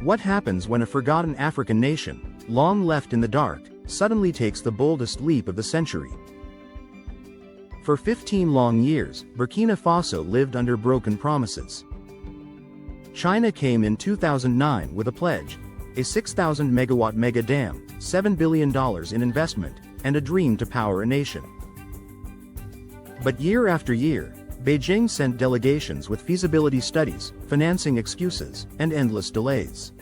What happens when a forgotten African nation, long left in the dark, suddenly takes the boldest leap of the century? For 15 long years, Burkina Faso lived under broken promises. China came in 2009 with a pledge, a 6,000 megawatt mega dam, $7 billion in investment, and a dream to power a nation. But year after year, Beijing sent delegations with feasibility studies, financing excuses, and endless delays.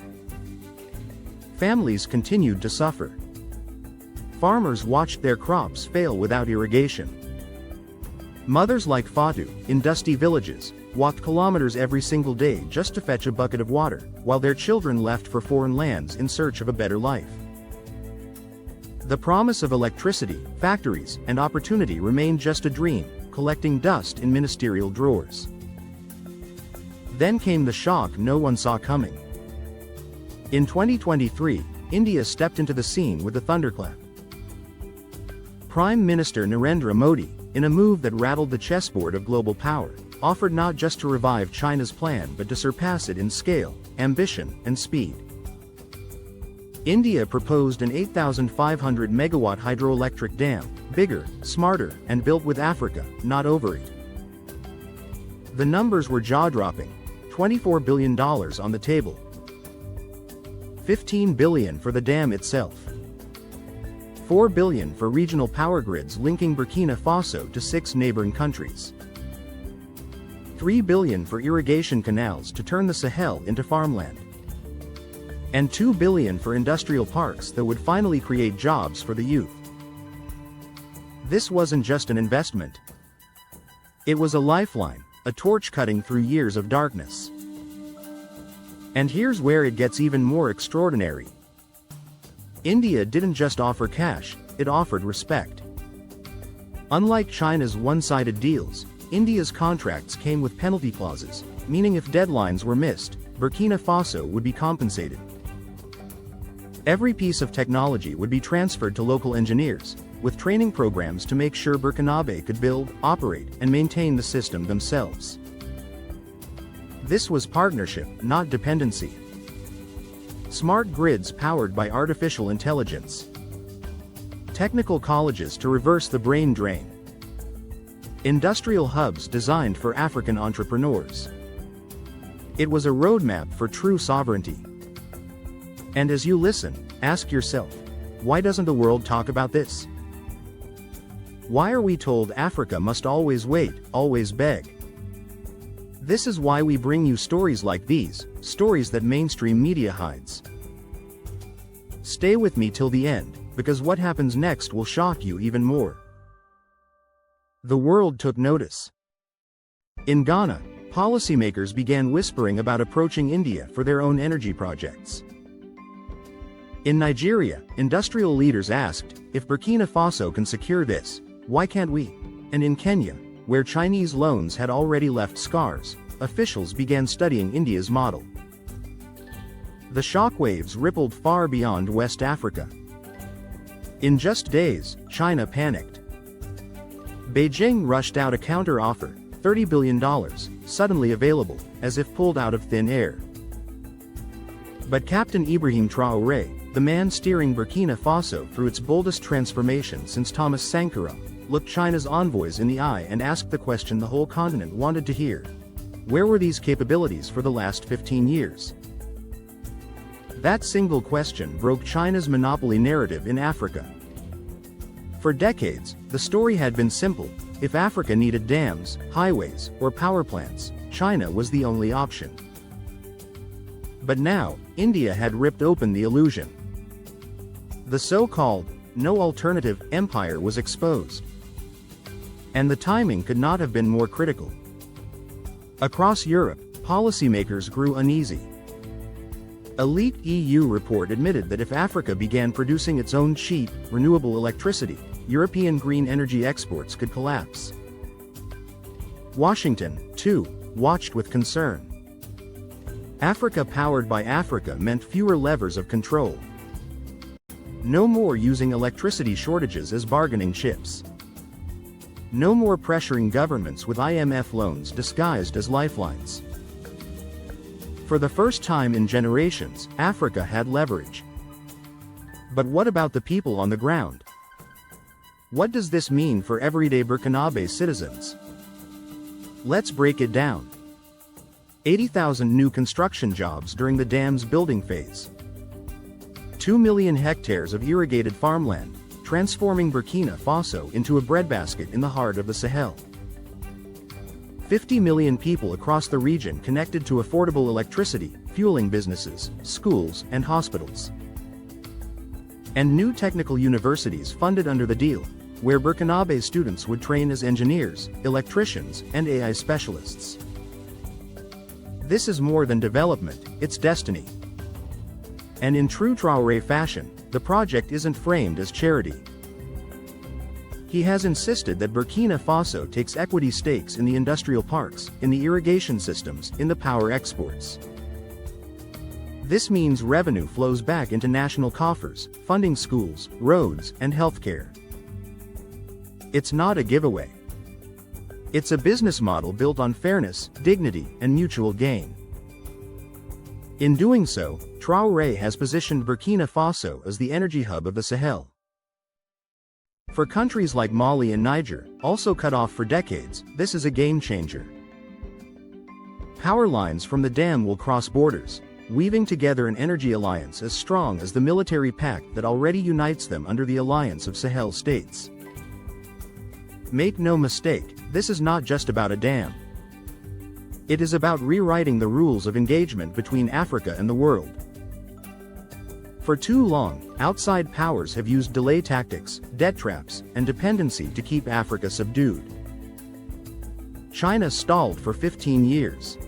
Families continued to suffer. Farmers watched their crops fail without irrigation. Mothers like Fatu, in dusty villages, walked kilometers every single day just to fetch a bucket of water, while their children left for foreign lands in search of a better life. The promise of electricity, factories, and opportunity remained just a dream, collecting dust in ministerial drawers. Then came the shock no one saw coming. In 2023, India stepped into the scene with a thunderclap. Prime Minister Narendra Modi, in a move that rattled the chessboard of global power, offered not just to revive China's plan but to surpass it in scale, ambition, and speed. India proposed an 8,500 megawatt hydroelectric dam, bigger, smarter, and built with Africa, not over it. The numbers were jaw-dropping: $24 billion on the table. $15 billion for the dam itself. $4 billion for regional power grids linking Burkina Faso to 6 neighboring countries. $3 billion for irrigation canals to turn the Sahel into farmland. And $2 billion for industrial parks that would finally create jobs for the youth. This wasn't just an investment. It was a lifeline, a torch cutting through years of darkness. And here's where it gets even more extraordinary. India didn't just offer cash, it offered respect. Unlike China's one-sided deals, India's contracts came with penalty clauses, meaning if deadlines were missed, Burkina Faso would be compensated. Every piece of technology would be transferred to local engineers, with training programs to make sure Burkinabe could build, operate, and maintain the system themselves. This was partnership, not dependency. Smart grids powered by artificial intelligence. Technical colleges to reverse the brain drain. Industrial hubs designed for African entrepreneurs. It was a roadmap for true sovereignty. And as you listen, ask yourself, why doesn't the world talk about this? Why are we told Africa must always wait, always beg? This is why we bring you stories like these, stories that mainstream media hides. Stay with me till the end, because what happens next will shock you even more. The world took notice. In Ghana, policymakers began whispering about approaching India for their own energy projects. In Nigeria, industrial leaders asked, if Burkina Faso can secure this, why can't we? And in Kenya, where Chinese loans had already left scars, officials began studying India's model. The shockwaves rippled far beyond West Africa. In just days, China panicked. Beijing rushed out a counter-offer, $30 billion, suddenly available, as if pulled out of thin air. But Captain Ibrahim Traoré, the man steering Burkina Faso through its boldest transformation since Thomas Sankara, looked China's envoys in the eye and asked the question the whole continent wanted to hear. Where were these capabilities for the last 15 years? That single question broke China's monopoly narrative in Africa. For decades, the story had been simple: if Africa needed dams, highways, or power plants, China was the only option. But now, India had ripped open the illusion. The so-called no alternative empire was exposed. And the timing could not have been more critical. Across Europe, policymakers grew uneasy. A leaked EU report admitted that if Africa began producing its own cheap, renewable electricity, European green energy exports could collapse. Washington, too, watched with concern. Africa powered by Africa meant fewer levers of control. No more using electricity shortages as bargaining chips. No more pressuring governments with IMF loans disguised as lifelines. For the first time in generations, Africa had leverage. But what about the people on the ground? What does this mean for everyday Burkinabe citizens? Let's break it down. 80,000 new construction jobs during the dam's building phase. 2 million hectares of irrigated farmland, transforming Burkina Faso into a breadbasket in the heart of the Sahel. 50 million people across the region connected to affordable electricity, fueling businesses, schools, and hospitals. And new technical universities funded under the deal, where Burkinabe students would train as engineers, electricians, and AI specialists. This is more than development, it's destiny. And in true Traore fashion, the project isn't framed as charity. He has insisted that Burkina Faso takes equity stakes in the industrial parks, in the irrigation systems, in the power exports. This means revenue flows back into national coffers, funding schools, roads, and healthcare. It's not a giveaway. It's a business model built on fairness, dignity, and mutual gain. In doing so, Traore has positioned Burkina Faso as the energy hub of the Sahel. For countries like Mali and Niger, also cut off for decades, this is a game changer. Power lines from the dam will cross borders, weaving together an energy alliance as strong as the military pact that already unites them under the Alliance of Sahel States. Make no mistake, this is not just about a dam. It is about rewriting the rules of engagement between Africa and the world. For too long, outside powers have used delay tactics, debt traps, and dependency to keep Africa subdued. China stalled for 15 years.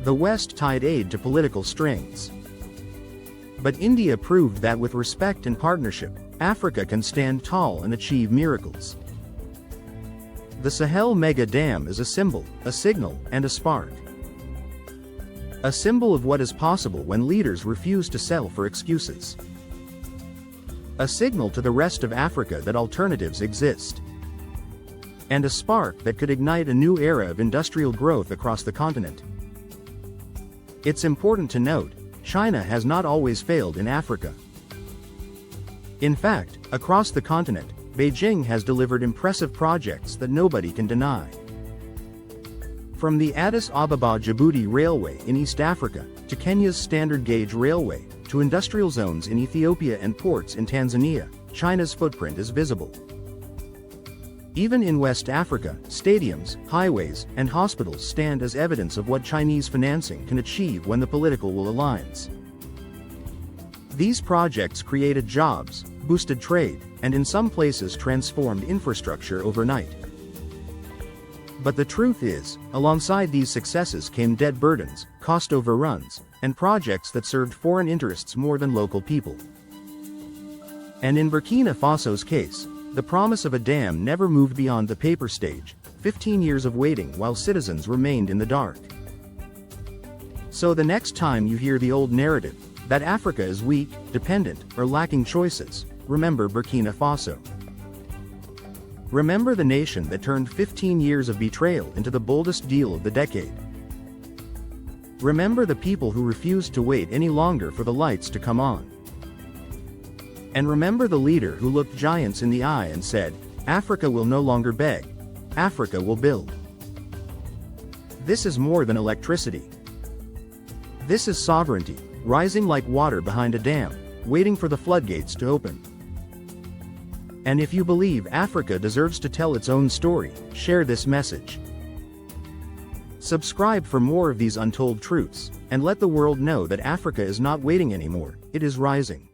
The West tied aid to political strings. But India proved that with respect and partnership, Africa can stand tall and achieve miracles. The Sahel Mega Dam is a symbol, a signal, and a spark. A symbol of what is possible when leaders refuse to settle for excuses. A signal to the rest of Africa that alternatives exist. And a spark that could ignite a new era of industrial growth across the continent. It's important to note, China has not always failed in Africa. In fact, across the continent, Beijing has delivered impressive projects that nobody can deny. From the Addis Ababa-Djibouti Railway in East Africa, to Kenya's Standard Gauge Railway, to industrial zones in Ethiopia and ports in Tanzania, China's footprint is visible. Even in West Africa, stadiums, highways, and hospitals stand as evidence of what Chinese financing can achieve when the political will aligns. These projects created jobs, boosted trade, and in some places transformed infrastructure overnight. But the truth is, alongside these successes came debt burdens, cost overruns, and projects that served foreign interests more than local people. And in Burkina Faso's case, the promise of a dam never moved beyond the paper stage, 15 years of waiting while citizens remained in the dark. So the next time you hear the old narrative, that Africa is weak, dependent, or lacking choices, remember Burkina Faso. Remember the nation that turned 15 years of betrayal into the boldest deal of the decade. Remember the people who refused to wait any longer for the lights to come on. And remember the leader who looked giants in the eye and said, Africa will no longer beg, Africa will build. This is more than electricity. This is sovereignty, rising like water behind a dam, waiting for the floodgates to open. And if you believe Africa deserves to tell its own story, share this message. Subscribe for more of these untold truths, and let the world know that Africa is not waiting anymore, it is rising.